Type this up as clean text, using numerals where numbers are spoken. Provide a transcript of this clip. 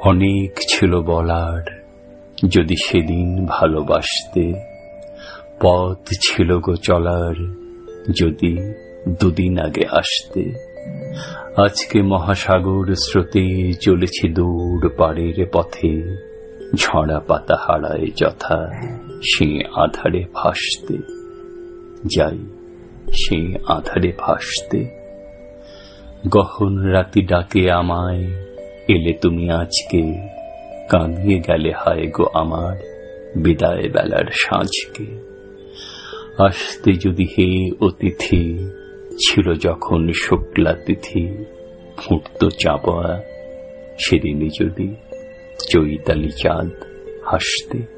অনেক ছিল বলার, যদি সেদিন ভালোবাসতে। পথ ছিল গো চলার, যদি দুদিন আগে আসতে। আজকে মহাসাগর স্রোতে চলেছি দূর পাড়ের পথে, ঝরা পাতা হারায় যথা সে আধারে ভাসতে। যাই সে আধারে ভাসতে। গহন রাতি ডাকে আমায়, এলে তুমি আজকে। কাঁদিয়ে গেলে হায় গো আমার বিদায় বেলার সাঁঝকে। আসতে যদি হে অতিথি, ছিল যখন শুক্লা তিথি। ফুটত চাঁপা, সেদিনই যদি চৈতালি চাঁদ হাসতে।